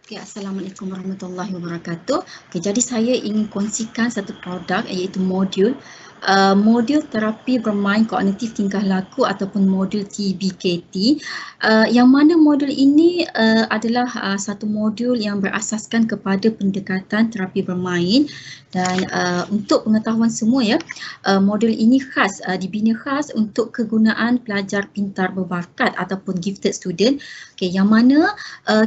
Okay, Assalamualaikum warahmatullahi wabarakatuh. Okay, jadi saya ingin kongsikan satu produk iaitu modul modul terapi bermain kognitif tingkah laku ataupun modul TBKT. Yang mana modul ini adalah satu modul yang berasaskan kepada pendekatan terapi bermain dan untuk pengetahuan semua ya, modul ini khas dibina khas untuk kegunaan pelajar pintar berbakat ataupun gifted student. Okay, yang mana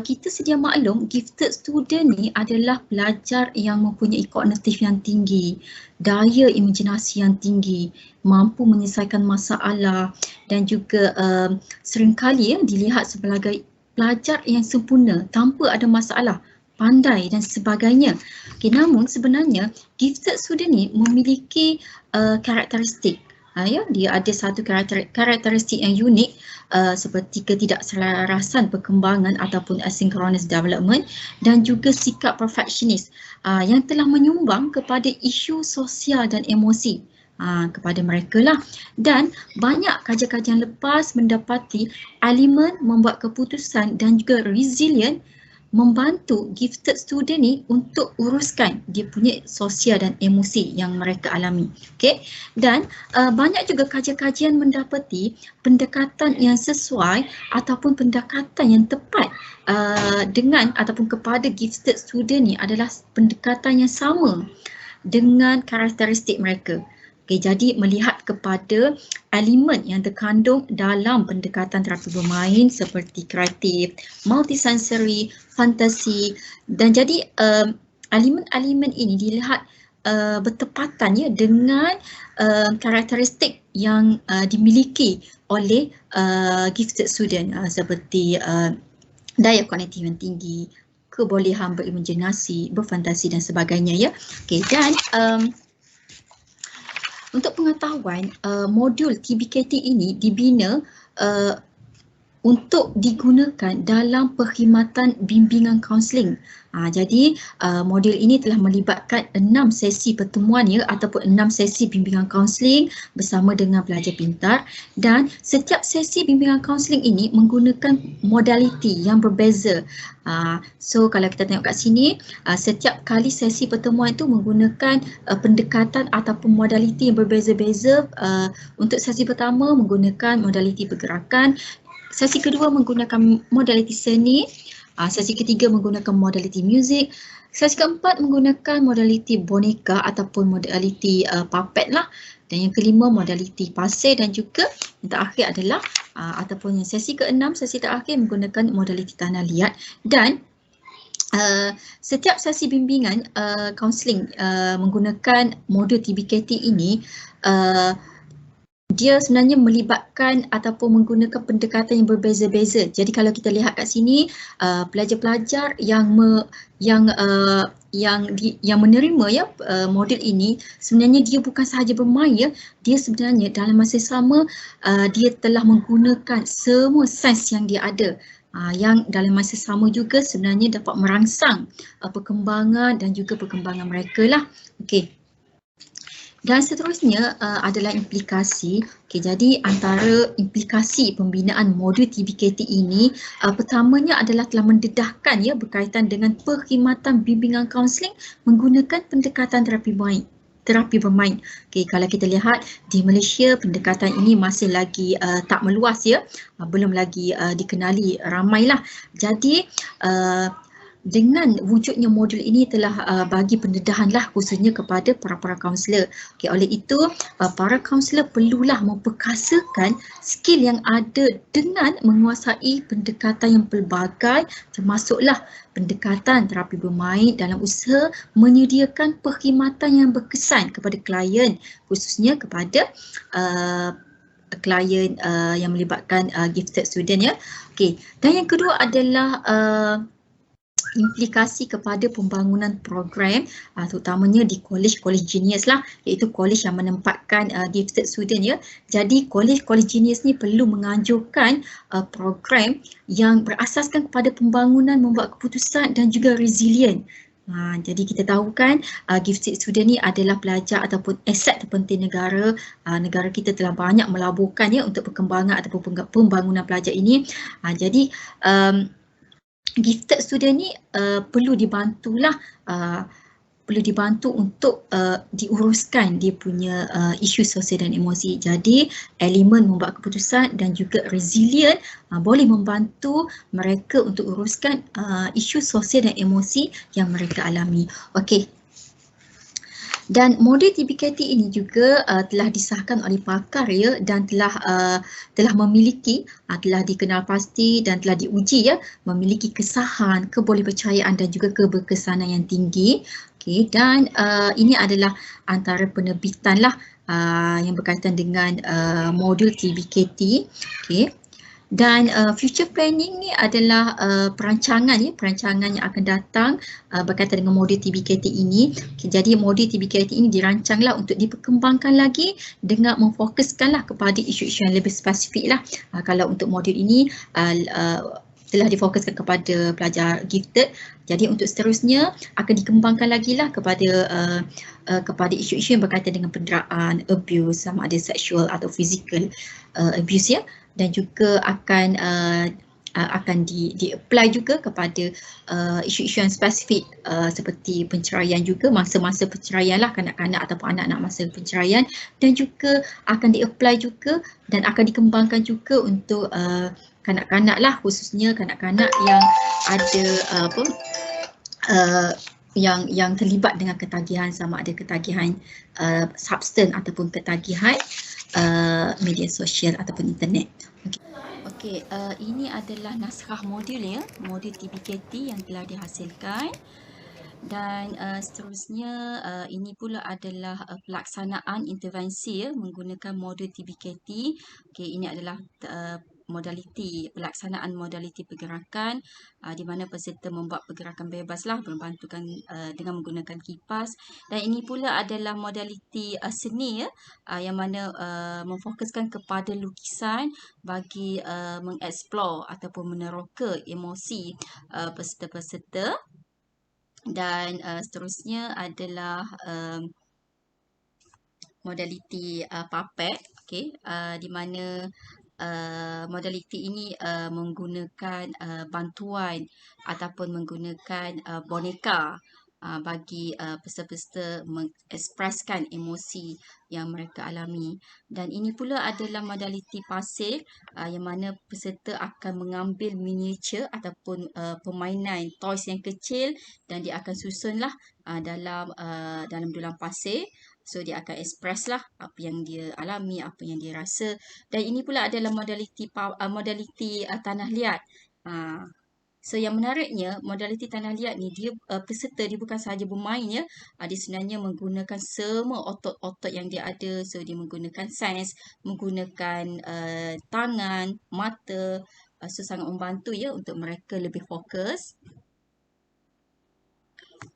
kita sedia maklum gifted student ni adalah pelajar yang mempunyai kognitif yang tinggi, daya imajinasi yang tinggi, mampu menyelesaikan masalah dan juga seringkali dilihat sebagai pelajar yang sempurna tanpa ada masalah, pandai dan sebagainya. Okay, namun sebenarnya gifted student ni memiliki karakteristik. Dia ada satu karakteristik yang unik seperti ketidakselarasan perkembangan ataupun asynchronous development dan juga sikap perfectionist yang telah menyumbang kepada isu sosial dan emosi kepada mereka lah. Dan banyak kajian-kajian lepas mendapati elemen membuat keputusan dan juga resilient membantu gifted student ni untuk uruskan dia punya sosial dan emosi yang mereka alami. Okay? Dan banyak juga kajian-kajian mendapati pendekatan yang sesuai ataupun pendekatan yang tepat dengan ataupun kepada gifted student ni adalah pendekatan yang sama dengan karakteristik mereka. Okay, jadi melihat kepada elemen yang terkandung dalam pendekatan terapi bermain seperti kreatif, multisensory, fantasi dan jadi elemen-elemen ini dilihat bertepatan ya dengan karakteristik yang dimiliki oleh gifted student seperti daya kognitif yang tinggi, kebolehan berimajinasi, berfantasi dan sebagainya ya. Okay, dan untuk pengetahuan, modul TBKT ini dibina untuk digunakan dalam perkhidmatan bimbingan kaunseling. Jadi modul ini telah melibatkan 6 sesi pertemuan ya ataupun 6 sesi bimbingan kaunseling bersama dengan pelajar pintar dan setiap sesi bimbingan kaunseling ini menggunakan modaliti yang berbeza. So kalau kita tengok kat sini, setiap kali sesi pertemuan itu menggunakan pendekatan ataupun modaliti yang berbeza-beza. Untuk sesi pertama menggunakan modaliti pergerakan, sesi kedua menggunakan modaliti seni, sesi ketiga menggunakan modaliti muzik, sesi keempat menggunakan modaliti boneka ataupun modaliti puppet lah, dan yang kelima modaliti pasir dan juga yang terakhir adalah ataupun yang sesi keenam, sesi terakhir menggunakan modaliti tanah liat. Dan setiap sesi bimbingan kaunseling menggunakan modul TBKT ini dia sebenarnya melibatkan ataupun menggunakan pendekatan yang berbeza-beza. Jadi kalau kita lihat kat sini, pelajar-pelajar yang menerima ya modul ini sebenarnya dia bukan sahaja bermain ya, dia sebenarnya dalam masa sama dia telah menggunakan semua sains yang dia ada. Yang dalam masa sama juga sebenarnya dapat merangsang perkembangan dan juga perkembangan mereka lah. Okey. Dan seterusnya adalah implikasi. Okay, jadi antara implikasi pembinaan modul TBKT ini, pertamanya adalah telah mendedahkan ya berkaitan dengan perkhidmatan bimbingan kaunseling menggunakan pendekatan terapi bermain. Okay, kalau kita lihat di Malaysia pendekatan ini masih lagi tak meluas ya, belum lagi dikenali ramailah. Jadi dengan wujudnya modul ini telah bagi pendedahan lah khususnya kepada para kaunselor. Okay, oleh itu para kaunselor perlulah memperkasakan skill yang ada dengan menguasai pendekatan yang pelbagai termasuklah pendekatan terapi bermain dalam usaha menyediakan perkhidmatan yang berkesan kepada klien, khususnya kepada klien yang melibatkan gifted student ya. Okay, dan yang kedua adalah implikasi kepada pembangunan program terutamanya di college genius lah, iaitu college yang menempatkan gifted student ya. Jadi college genius ni perlu menganjurkan program yang berasaskan kepada pembangunan membuat keputusan dan juga resilient. Jadi kita tahu kan gifted student ni adalah pelajar ataupun aset terpenting negara. Negara kita telah banyak melaburkan ya untuk perkembangan ataupun pembangunan pelajar ini. Jadi gifted student ni perlu dibantulah, perlu dibantu untuk diuruskan dia punya isu sosial dan emosi. Jadi elemen membuat keputusan dan juga resilient boleh membantu mereka untuk uruskan isu sosial dan emosi yang mereka alami. Okey. Dan model TBKT ini juga telah disahkan oleh pakar ya, dan telah memiliki, telah dikenal pasti dan telah diuji ya, memiliki kesahan, kebolehpercayaan dan juga keberkesanan yang tinggi. Okey, dan ini adalah antara penerbitan lah yang berkaitan dengan modul TBKT. Okey. Dan future planning ni adalah perancangan yang akan datang berkaitan dengan modul TBKT ini. Okay, jadi modul TBKT ini dirancanglah untuk diperkembangkan lagi dengan memfokuskanlah kepada isu-isu yang lebih spesifik lah. Kalau untuk modul ini telah difokuskan kepada pelajar gifted. Jadi untuk seterusnya akan dikembangkan lagi lah kepada isu-isu yang berkaitan dengan penderaan, abuse, sama ada sexual atau physical abuse ya, dan juga akan di-apply juga kepada isu-isu yang spesifik seperti penceraian juga, masa-masa penceraian lah kanak-kanak ataupun anak-anak masa penceraian, dan juga akan di-apply juga dan akan dikembangkan juga untuk kanak-kanak lah, khususnya kanak-kanak yang ada yang terlibat dengan ketagihan, sama ada ketagihan substan ataupun ketagihan media sosial ataupun internet. Okey, ini adalah naskah modul ya, modul TBKT yang telah dihasilkan. Dan seterusnya ini pula adalah pelaksanaan intervensi ya, menggunakan modul TBKT. Okey, ini adalah modaliti pelaksanaan modaliti pergerakan di mana peserta membuat pergerakan bebas lah, membantukan dengan menggunakan kipas. Dan ini pula adalah modaliti seni ya, yang mana memfokuskan kepada lukisan bagi mengeksplor ataupun meneroka emosi peserta-peserta. Dan seterusnya adalah modaliti puppet, okey, di mana modaliti ini menggunakan bantuan ataupun menggunakan boneka bagi peserta-peserta mengekspreskan emosi yang mereka alami. Dan ini pula adalah modaliti pasif yang mana peserta akan mengambil miniature ataupun permainan toys yang kecil dan dia akan susunlah dalam dulang pasir. So dia akan express lah apa yang dia alami, apa yang dia rasa. Dan ini pula adalah modaliti tanah liat. So yang menariknya, modaliti tanah liat ni dia peserta dia bukan sahaja bermain ya, dia sebenarnya menggunakan semua otot-otot yang dia ada. So dia menggunakan sains, menggunakan tangan, mata. So sangat membantu ya untuk mereka lebih fokus.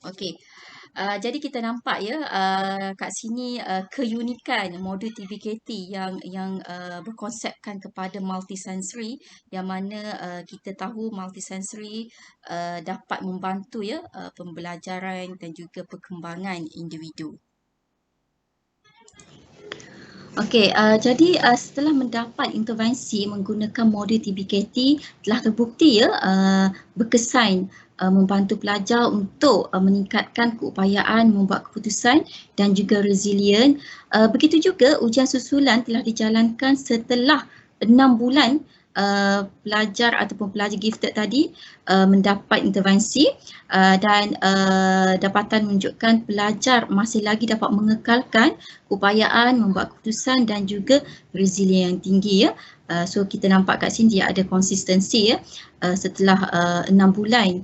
Okey. Jadi kita nampak ya kat sini keunikan modul TBKT yang berkonsepkan kepada multisensory, yang mana kita tahu multisensory dapat membantu ya pembelajaran dan juga perkembangan individu. Okey, jadi setelah mendapat intervensi menggunakan modul TBKT telah terbukti ya berkesan membantu pelajar untuk meningkatkan keupayaan membuat keputusan dan juga resilient. Begitu juga ujian susulan telah dijalankan setelah 6 bulan pelajar ataupun pelajar gifted tadi mendapat intervensi dan dapatan menunjukkan pelajar masih lagi dapat mengekalkan keupayaan membuat keputusan dan juga resilient yang tinggi ya. So kita nampak kat sini dia ada konsistensi ya setelah 6 bulan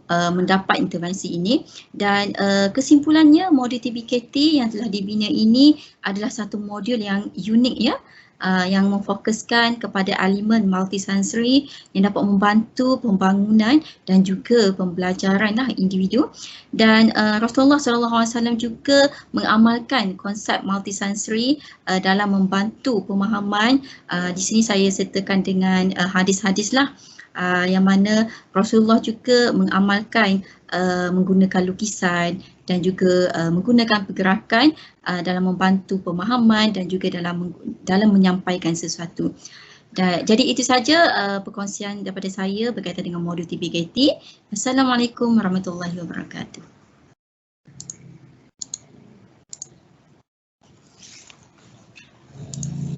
mendapat intervensi ini. Dan kesimpulannya, modul TBKT yang telah dibina ini adalah satu modul yang unik ya, yang memfokuskan kepada elemen multisensory yang dapat membantu pembangunan dan juga pembelajaran individu. Dan Rasulullah SAW juga mengamalkan konsep multisensory dalam membantu pemahaman. Di sini saya sertakan dengan hadis-hadis lah, yang mana Rasulullah juga mengamalkan menggunakan lukisan dan juga menggunakan pergerakan dalam membantu pemahaman dan juga dalam menyampaikan sesuatu. Jadi itu saja perkongsian daripada saya berkaitan dengan modul TBKT. Assalamualaikum warahmatullahi wabarakatuh.